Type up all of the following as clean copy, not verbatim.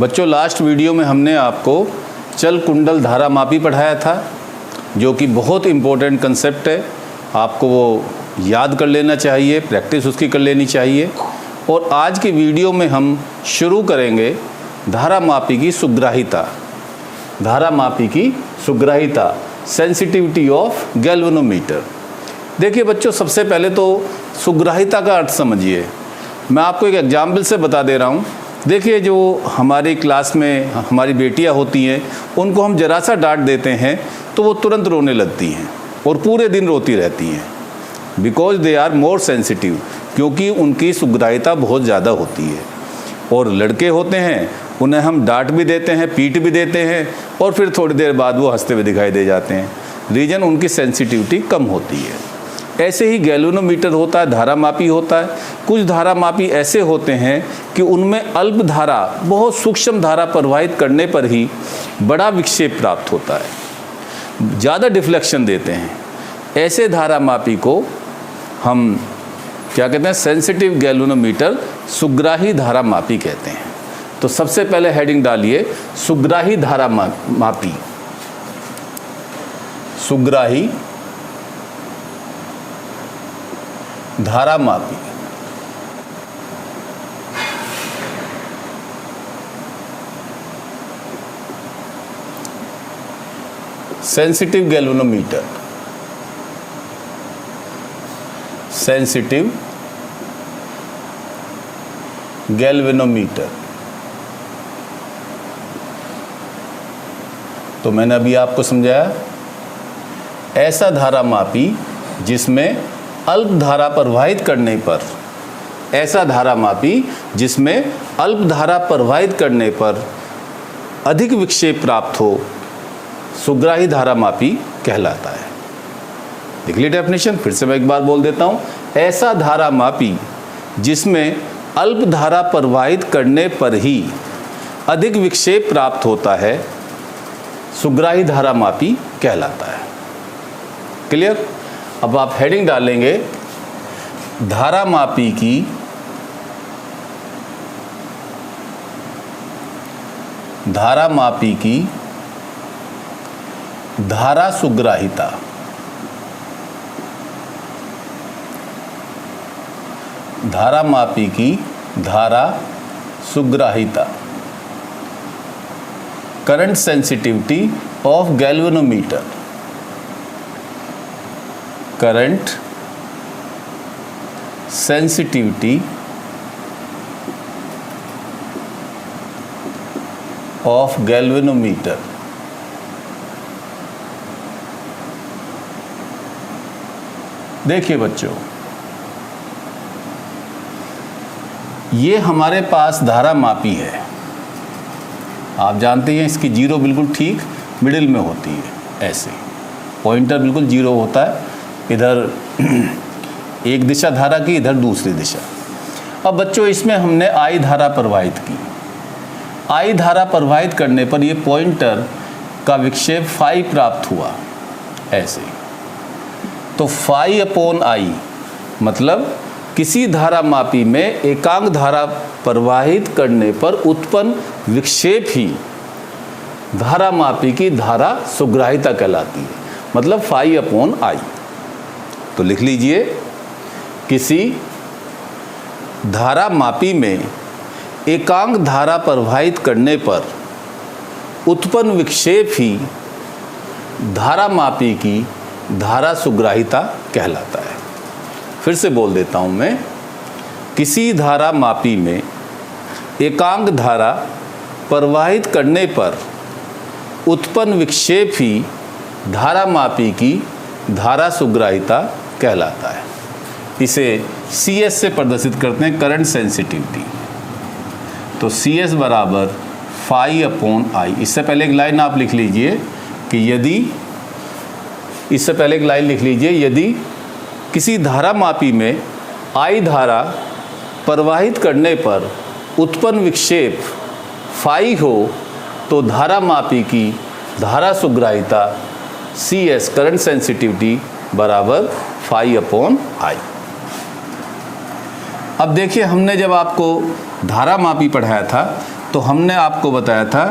बच्चों last video में हमने आपको चल कुंडल धारा मापी पढ़ाया था, जो कि बहुत इम्पोर्टेंट कंसेप्ट है। आपको वो याद कर लेना चाहिए, प्रैक्टिस उसकी कर लेनी चाहिए। और आज की वीडियो में हम शुरू करेंगे धारा मापी की सुग्राहिता। धारा मापी की सुग्राहिता, सेंसिटिविटी ऑफ गैल्वेनोमीटर। देखिए बच्चों, सबसे पहले तो सुग्राहिता का अर्थ समझिए। मैं आपको एक एग्जाम्पल से बता दे रहा हूँ। देखिए, जो हमारी क्लास में हमारी बेटियाँ होती हैं, उनको हम जरा सा डांट देते हैं तो वो तुरंत रोने लगती हैं और पूरे दिन रोती रहती हैं, because they are more sensitive, क्योंकि उनकी सुग्राहिता बहुत ज़्यादा होती है। और लड़के होते हैं, उन्हें हम डांट भी देते हैं, पीट भी देते हैं, और फिर थोड़ी देर बाद वो हंसते हुए दिखाई दे जाते हैं। रीजन उनकी सेंसिटिविटी कम होती है। ऐसे ही गैल्वेनोमीटर होता है, धारा मापी होता है। कुछ धारा मापी ऐसे होते हैं कि उनमें अल्प धारा, बहुत सूक्ष्म धारा प्रवाहित करने पर ही बड़ा विक्षेप प्राप्त होता है, ज़्यादा डिफ्लेक्शन देते हैं। ऐसे धारा मापी को हम क्या कहते हैं? सेंसिटिव गैल्वेनोमीटर, सुग्राही धारा मापी कहते हैं। तो सबसे पहले हेडिंग डालिए, सुग्राही धारा मापी। सुग्राही धारा मापी। Sensitive galvanometer, sensitive galvanometer. तो मैंने अभी आपको समझाया, ऐसा धारा मापी जिसमें अल्प धारा प्रवाहित करने पर, ऐसा धारा मापी जिसमें अल्प धारा प्रवाहित करने पर अधिक विक्षेप प्राप्त हो, सुग्राही धारा मापी कहलाता है। देख ली डेफिनेशन, फिर से मैं एक बार बोल देता हूँ। ऐसा धारा मापी जिसमें अल्प धारा प्रवाहित करने पर ही अधिक विक्षेप प्राप्त होता है, सुग्राही धारा मापी कहलाता है। क्लियर? अब आप हेडिंग डालेंगे, धारा मापी की धारा सुग्राहिता। धारा मापी की धारा सुग्राहिता, current sensitivity of galvanometer. Current sensitivity of galvanometer. देखिए बच्चों, ये हमारे पास धारा मापी है। आप जानते हैं इसकी जीरो बिल्कुल ठीक मिडिल में होती है। ऐसे पॉइंटर बिल्कुल जीरो होता है, इधर एक दिशा धारा की, इधर दूसरी दिशा। अब बच्चों, इसमें हमने आई धारा प्रवाहित की। आई धारा प्रवाहित करने पर ये पॉइंटर का विक्षेप फाई प्राप्त हुआ, ऐसे। तो फाई अपॉन आई मतलब किसी धारा मापी में एकांक धारा प्रवाहित करने पर उत्पन्न विक्षेप ही धारा मापी की धारा सुग्राहिता कहलाती है, मतलब फाई अपॉन आई। तो लिख लीजिए, किसी धारा मापी में एकांक धारा प्रवाहित करने पर उत्पन्न विक्षेप ही धारा मापी की धारा सुग्राहिता कहलाता है। फिर से बोल देता हूं मैं, किसी धारा मापी में एकांक धारा प्रवाहित करने पर उत्पन्न विक्षेप ही धारा मापी की धारा सुग्राहिता कहलाता है। इसे CS से प्रदर्शित करते हैं, करंट सेंसिटिविटी। तो CS बराबर फाई अपॉन आई। इससे पहले एक लाइन आप लिख लीजिए कि यदि किसी धारा मापी में आई धारा प्रवाहित करने पर उत्पन्न विक्षेप फाई हो, तो धारा मापी की धारा सुग्राहिता CS, करंट सेंसिटिविटी बराबर फाई अपॉन आई। अब देखिए, हमने जब आपको धारा मापी पढ़ाया था तो हमने आपको बताया था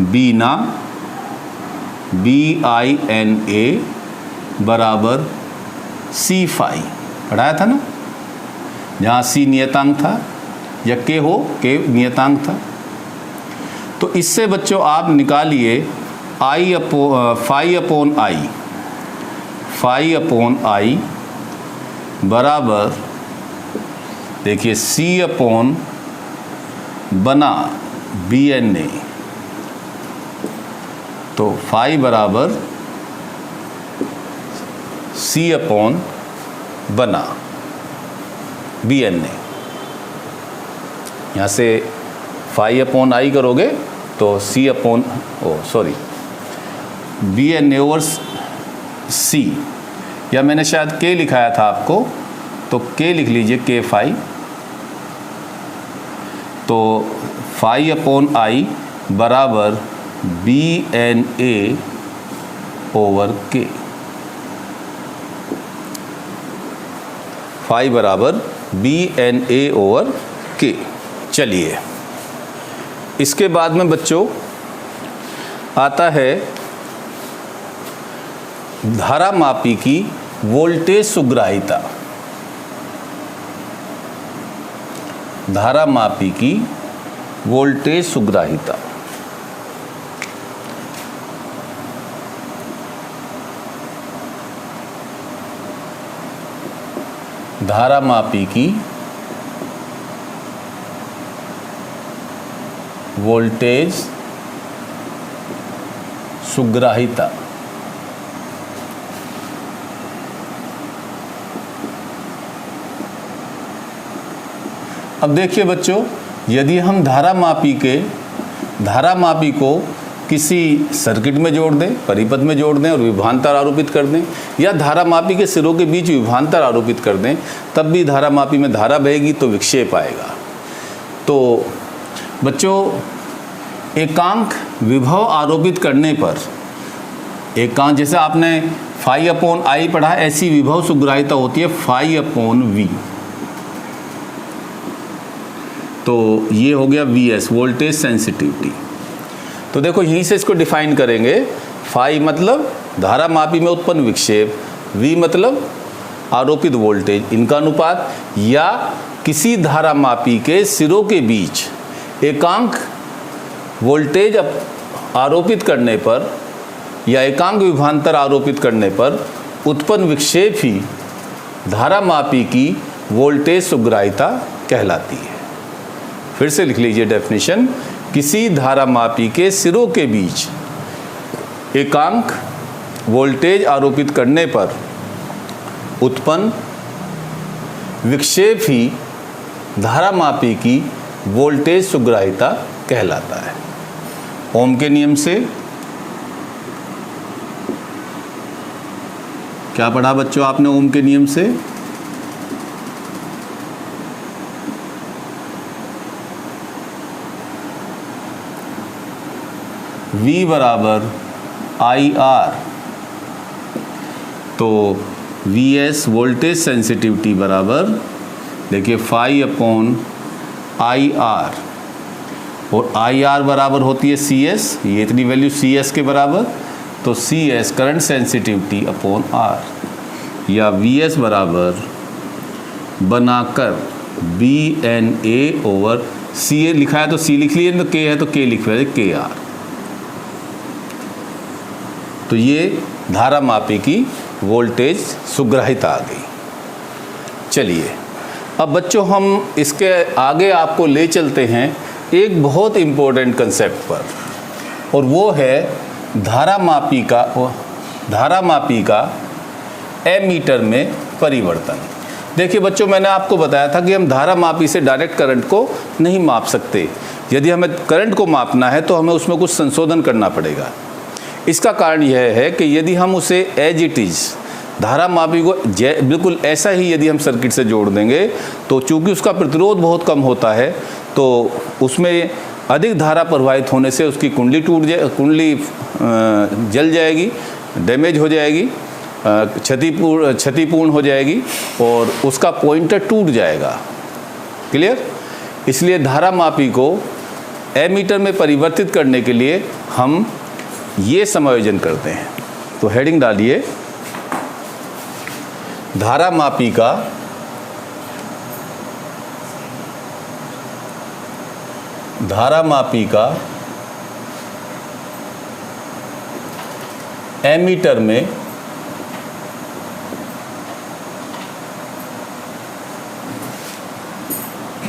बीना BINA बराबर C फाई, पढ़ाया था ना, जहाँ C नियतांक था या K हो, K नियतांक था। तो इससे बच्चों आप निकालिए फाई अपॉन I बराबर, देखिए C अपॉन बना BNA, तो फाई बराबर C अपॉन बना BNA। यहाँ से फाई अपॉन I करोगे तो C upon BNA over C, या मैंने शायद K लिखाया था आपको, तो K लिख लीजिए K फाई। तो फाई अपॉन I बराबर BNA ओवर K, फाई बराबर BNA ओवर K। चलिए, इसके बाद में बच्चों आता है धारामापी की वोल्टेज सुग्राहिता। धारामापी की वोल्टेज सुग्राहिता। धारामापी की वोल्टेज सुग्राहिता। अब देखिए बच्चों, यदि हम धारामापी को किसी सर्किट में जोड़ दें, परिपथ में जोड़ दें और विभवांतर आरोपित कर दें, या धारामापी के सिरों के बीच विभवांतर आरोपित कर दें, तब भी धारामापी में धारा बहेगी तो विक्षेप आएगा। तो बच्चों, एकांक विभव आरोपित करने पर, एकांक जैसे आपने फाई अपॉन I पढ़ा, ऐसी विभव सुग्राहिता होती है फाई अपॉन V। तो ये हो गया VS, वोल्टेज सेंसिटिविटी। तो देखो यहीं से इसको डिफाइन करेंगे। फाई मतलब धारामापी में उत्पन्न विक्षेप, V मतलब आरोपित वोल्टेज, इनका अनुपात, या किसी धारामापी के सिरों के बीच एकांक वोल्टेज आरोपित करने पर या एकांक विभवांतर आरोपित करने पर उत्पन्न विक्षेप ही धारामापी की वोल्टेज सुग्राहिता कहलाती है। फिर से लिख लीजिए डेफिनेशन, किसी धारामापी के सिरों के बीच एकांक वोल्टेज आरोपित करने पर उत्पन्न विक्षेप ही धारामापी की वोल्टेज सुग्राहिता कहलाता है। ओम के नियम से क्या पढ़ा बच्चों आपने? ओम के नियम से V बराबर IR, तो VS वोल्टेज सेंसिटिविटी बराबर, देखिए फाई अपॉन IR, और IR बराबर होती है CS, ये इतनी वैल्यू CS के बराबर, तो CS current sensitivity upon R, या VS बराबर बनाकर BNA ओवर CA लिखा है तो C लिख लिए, तो K है तो K लिख रहे KR। तो ये धारामापी की वोल्टेज सुग्राहिता आ गई। चलिए, अब बच्चों हम इसके आगे आपको ले चलते हैं एक बहुत इम्पोर्टेंट कंसेप्ट पर, और वो है धारामापी का एमीटर में परिवर्तन। देखिए बच्चों, मैंने आपको बताया था कि हम धारामापी से डायरेक्ट करंट को नहीं माप सकते। यदि हमें करंट को मापना है तो हमें उसमें कुछ संशोधन करना पड़ेगा। इसका कारण यह है कि यदि हम उसे एज इट इज़ धारामापी को बिल्कुल ऐसा ही यदि हम सर्किट से जोड़ देंगे, तो चूंकि उसका प्रतिरोध बहुत कम होता है, तो उसमें अधिक धारा प्रवाहित होने से उसकी कुंडली कुंडली जल जाएगी, डैमेज हो जाएगी, क्षतिपूर्ण हो जाएगी, और उसका पॉइंटर टूट जाएगा। क्लियर? इसलिए धारामापी को एमीटर में परिवर्तित करने के लिए हम ये समायोजन करते हैं। तो हेडिंग डालिए, धारामापी का एमीटर में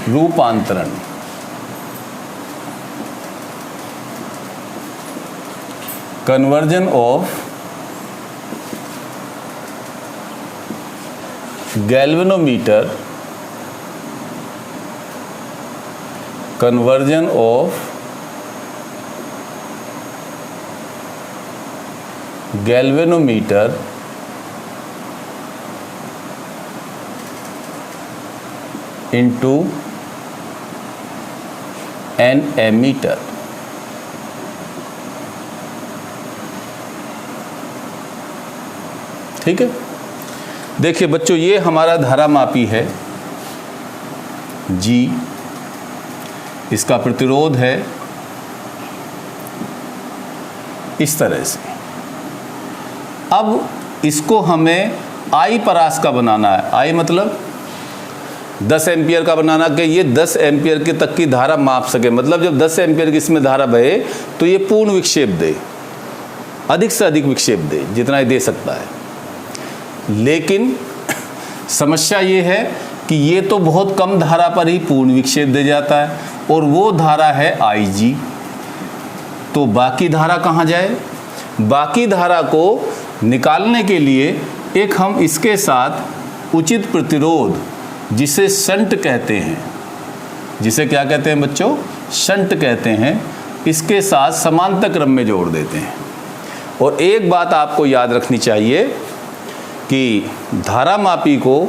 रूपांतरण। Conversion of galvanometer, conversion of galvanometer into an ammeter. ठीक है, देखिए बच्चों, ये हमारा धारामापी है G, इसका प्रतिरोध है इस तरह से। अब इसको हमें I परास का बनाना है। I मतलब 10 एम्पियर का बनाना कि ये 10 एम्पियर के तक की धारा माप सके। मतलब जब 10 एम्पियर की इसमें धारा बहे तो ये पूर्ण विक्षेप दे, अधिक से अधिक विक्षेप दे, जितना ही दे सकता है। लेकिन समस्या ये है कि ये तो बहुत कम धारा पर ही पूर्ण विक्षेप दे जाता है, और वो धारा है IG। तो बाकी धारा कहाँ जाए? बाकी धारा को निकालने के लिए एक हम इसके साथ उचित प्रतिरोध, जिसे शंट कहते हैं, जिसे क्या कहते हैं बच्चों? शंट कहते हैं, इसके साथ समांतर क्रम में जोड़ देते हैं। और एक बात आपको याद रखनी चाहिए कि धारामापी को,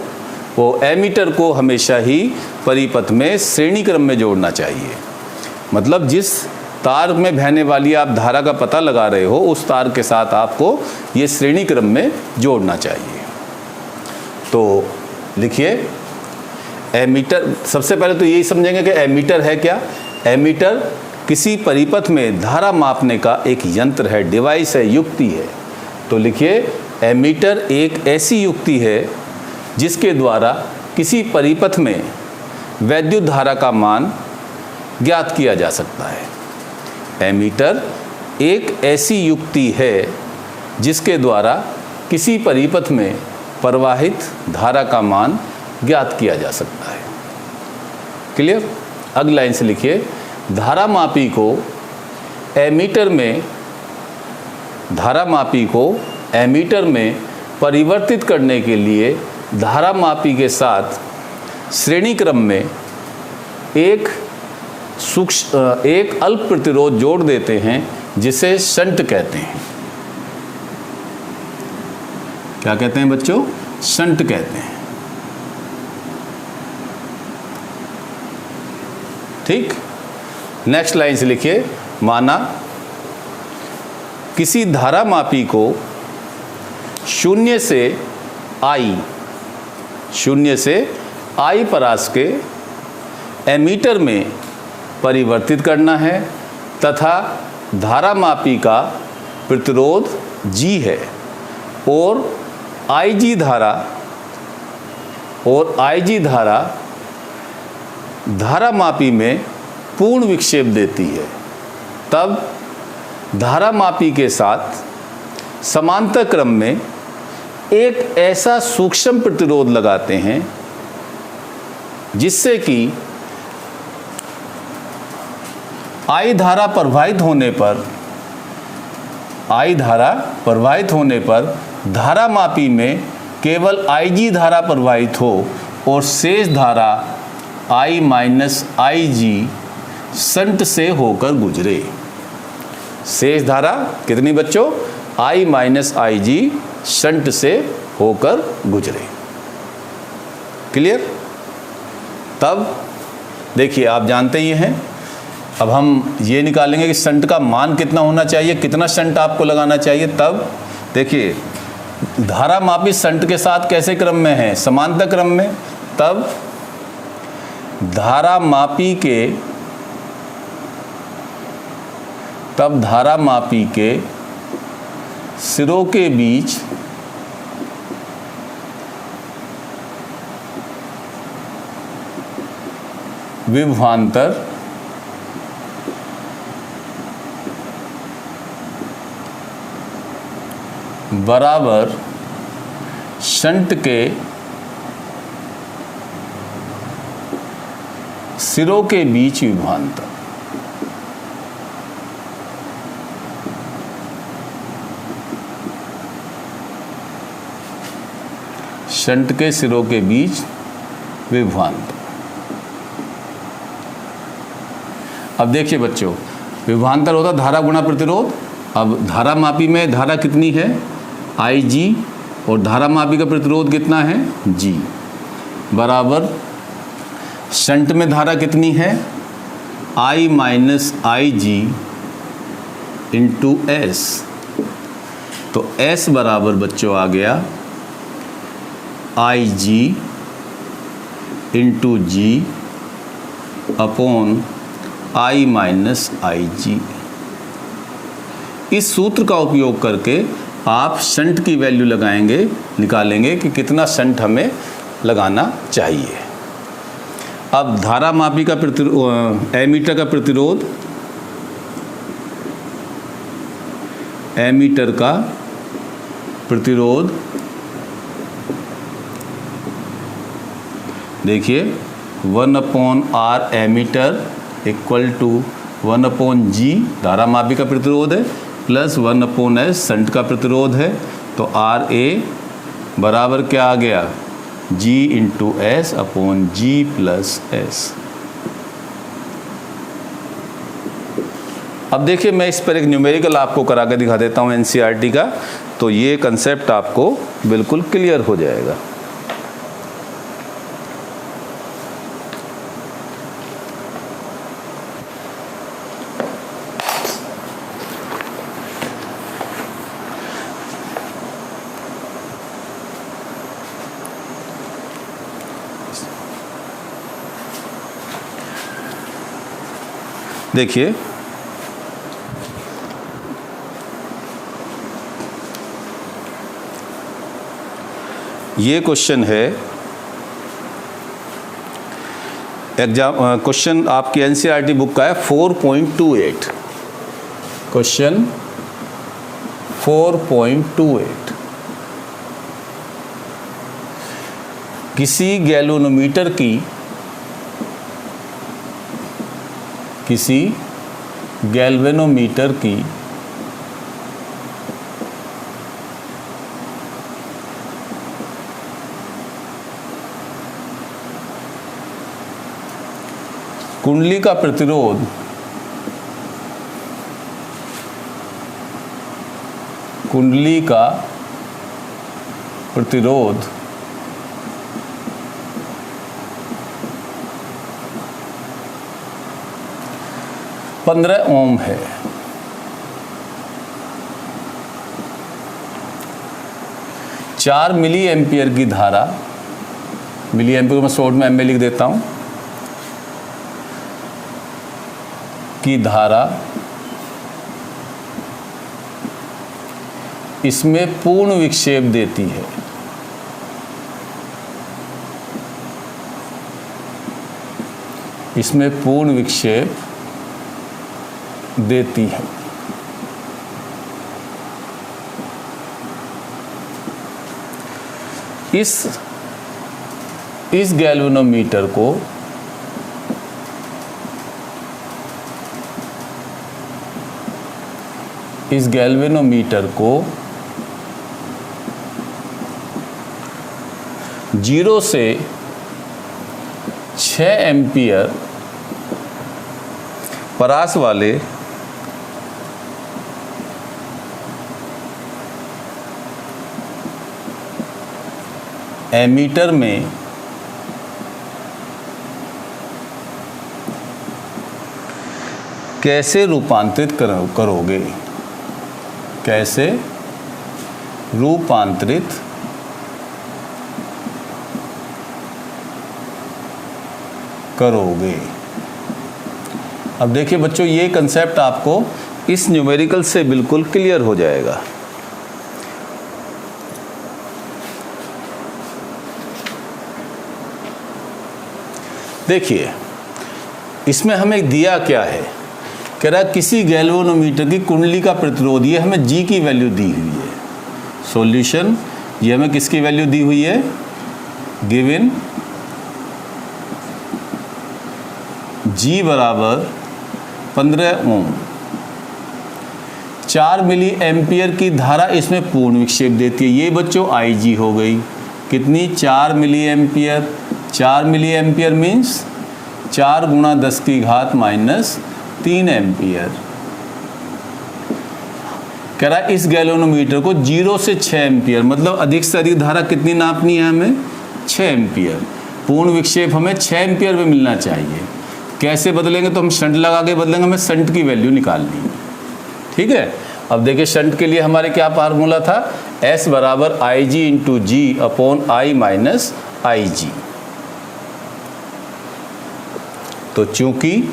वो एमीटर को हमेशा ही परिपथ में श्रेणी क्रम में जोड़ना चाहिए। मतलब जिस तार में बहने वाली आप धारा का पता लगा रहे हो, उस तार के साथ आपको ये श्रेणी क्रम में जोड़ना चाहिए। तो लिखिए, एमीटर, सबसे पहले तो यही समझेंगे कि एमीटर है क्या। एमीटर किसी परिपथ में धारा मापने का एक यंत्र है, डिवाइस है, युक्ति है। तो लिखिए, एमीटर एक ऐसी युक्ति है जिसके द्वारा किसी परिपथ में वैद्युत धारा का मान ज्ञात किया जा सकता है। एमीटर एक ऐसी युक्ति है जिसके द्वारा किसी परिपथ में प्रवाहित धारा का मान ज्ञात किया जा सकता है। क्लियर? अगली लाइन से लिखिए, धारामापी को एमीटर में परिवर्तित करने के लिए धारामापी के साथ श्रेणी क्रम में एक अल्प प्रतिरोध जोड़ देते हैं, जिसे शंट कहते हैं। क्या कहते हैं बच्चों? शंट कहते हैं। ठीक, नेक्स्ट लाइन से लिखिए, माना किसी धारामापी को शून्य से I परास के एमीटर में परिवर्तित करना है तथा धारामापी का प्रतिरोध G है, और IG धारा धारामापी में पूर्ण विक्षेप देती है। तब धारामापी के साथ समांतर क्रम में एक ऐसा सूक्ष्म प्रतिरोध लगाते हैं जिससे कि I धारा प्रवाहित होने पर धारामापी में केवल IG धारा प्रवाहित हो और शेष धारा I माइनस IG शंट से होकर गुजरे। शेष धारा कितनी बच्चों? I माइनस IG शंट से होकर गुजरे। क्लियर? तब देखिए, आप जानते ही हैं, अब हम ये निकालेंगे कि शंट का मान कितना होना चाहिए, कितना शंट आपको लगाना चाहिए। तब देखिए, धारामापी शंट के साथ कैसे क्रम में है? समांतर क्रम में। तब धारामापी के तब धारा मापी के सिरों के बीच विभवांतर बराबर शंट के सिरों के बीच विभवांतर। शंट के सिरों के बीच विभवांतर। अब देखिए बच्चों, विभवांतर होता धारा गुणा प्रतिरोध। अब धारा मापी में धारा कितनी है, IG, और धारा मापी का प्रतिरोध कितना है, G, बराबर शंट में धारा कितनी है, I minus IG into S। तो S बराबर बच्चों आ गया IG into G upon I minus IG। इस सूत्र का उपयोग करके आप शंट की वैल्यू लगाएंगे, निकालेंगे कि कितना शंट हमें लगाना चाहिए। अब धारा मापी का एमीटर का प्रतिरोध, एमीटर का प्रतिरोध देखिए 1/R ammeter equal to 1/G धारा मापी का प्रतिरोध है प्लस 1/S शंट का प्रतिरोध है। तो RA बराबर क्या आ गया, G into S upon G plus S। अब देखिए मैं इस पर एक न्यूमेरिकल आपको करा के दिखा देता हूँ NCERT का, तो ये कंसेप्ट आपको बिल्कुल क्लियर हो जाएगा। देखिए ये क्वेश्चन है, एग्जाम क्वेश्चन आपकी NCERT बुक का है 4.28। क्वेश्चन 4.28 किसी गैल्वेनोमीटर की कुंडली का प्रतिरोध कुंडली का प्रतिरोध 15 ओम है। चार मिली एम्पियर की धारा, मिली एम्पियर को मैं शॉर्ट में एमए लिख देता हूं, की धारा इसमें पूर्ण विक्षेप देती है। इसमें पूर्ण विक्षेप देती है। इस गैल्वेनोमीटर को इस गैल्वेनोमीटर को 0 से 6 एम्पियर परास वाले एमीटर में कैसे रूपांतरित करोगे, कैसे रूपांतरित करोगे। अब देखिए बच्चों, ये कंसेप्ट आपको इस न्यूमेरिकल से बिल्कुल क्लियर हो जाएगा। देखिए इसमें हमें दिया क्या है, कह रहा किसी गैल्वेनोमीटर की कुंडली का प्रतिरोध, ये हमें जी की वैल्यू दी हुई है। सॉल्यूशन, ये हमें किसकी वैल्यू दी हुई है, गिवन जी बराबर 15 ओम। 4 मिली एम्पियर की धारा इसमें पूर्ण विक्षेप देती है। ये बच्चों आई जी हो गई, कितनी, 4 milliampere. 4 milliampere means 4 गुणा 10 की घात -3 एम्पियर। कह रहा है इस गैल्वेनोमीटर को 0 से 6 एम्पियर, मतलब अधिक से अधिक धारा कितनी नापनी है हमें, 6 एम्पियर। पूर्ण विक्षेप हमें 6 एम्पियर में मिलना चाहिए। कैसे बदलेंगे, तो हम शंट लगा के बदलेंगे, हमें शंट की वैल्यू निकालनी है। ठीक है, अब देखिए शंट के लिए हमारे क्या फार्मूला था, S बराबर i g into g upon i minus i g. तो चूंकि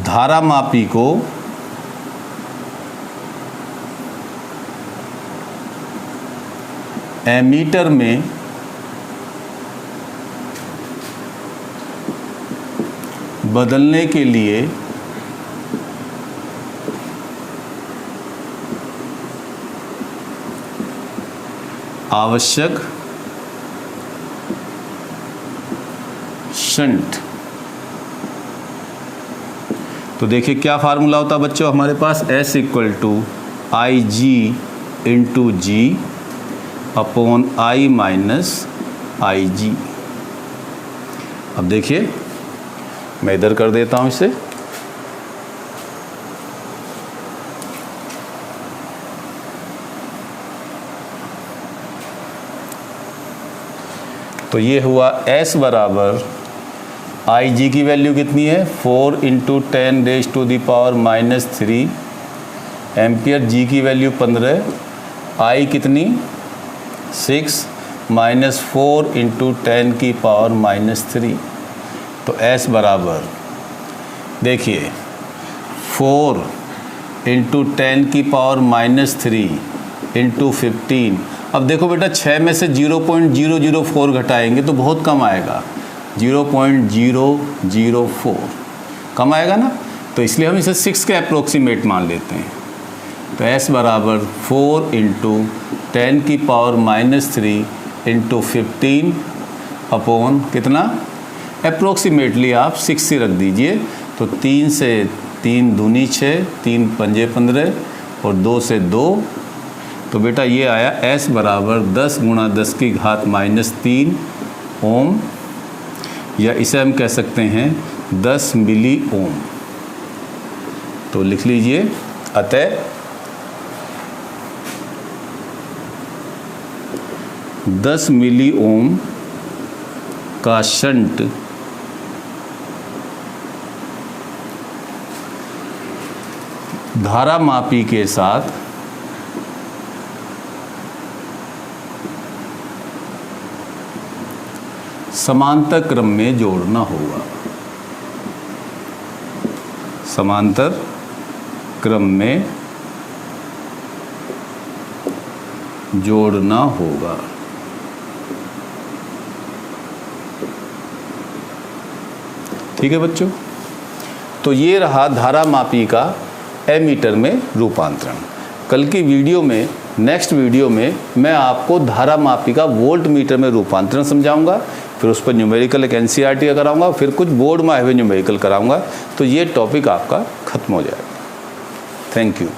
धारा मापी को एमीटर में बदलने के लिए आवश्यक शंट, तो देखिए क्या फार्मूला होता है बच्चों हमारे पास, S equal to i g into g upon i minus i g. अब देखिए मैं इधर कर देता हूं इसे, तो ये हुआ S बराबर आई जी की वैल्यू कितनी है, 4 into 10 raise to the power -3 ampere. G की वैल्यू 15, आई कितनी 6 -4 इंटू 10 की पावर -3। तो S बराबर देखिए 4 इंटू 10 की पावर -3 इंटू 15। अब देखो बेटा 6 में से 0.004 घटाएंगे तो बहुत कम आएगा, 0.004 कम आएगा ना, तो इसलिए हम इसे 6 के अप्रोक्सीमेट मान लेते हैं। तो S बराबर 4 इंटू 10 की पावर -3 इंटू 15 अपॉन कितना, अप्रोक्सीमेटली आप 6 ही रख दीजिए। तो 3 से 3 दूनी 6, 3 पंजे 15 और 2 से 2, तो बेटा ये आया S बराबर 10 गुणा 10 की घात -3 ओम, या इसे हम कह सकते हैं 10 मिली ओम। तो लिख लीजिए, अतः 10 मिली ओम का शंट धारा मापी के साथ समांतर क्रम में जोड़ना होगा, समांतर क्रम में जोड़ना होगा। ठीक है बच्चों, तो ये रहा धारा मापी का एमीटर में रूपांतरण। कल की वीडियो में, नेक्स्ट वीडियो में मैं आपको धारा मापी का वोल्ट मीटर में रूपांतरण समझाऊंगा, फिर उस पर न्यूमेरिकल एक एनसीईआरटी का कराऊंगा, फिर कुछ बोर्ड में आए हुए न्यूमेरिकल कराऊंगा, तो ये टॉपिक आपका खत्म हो जाएगा। Thank you.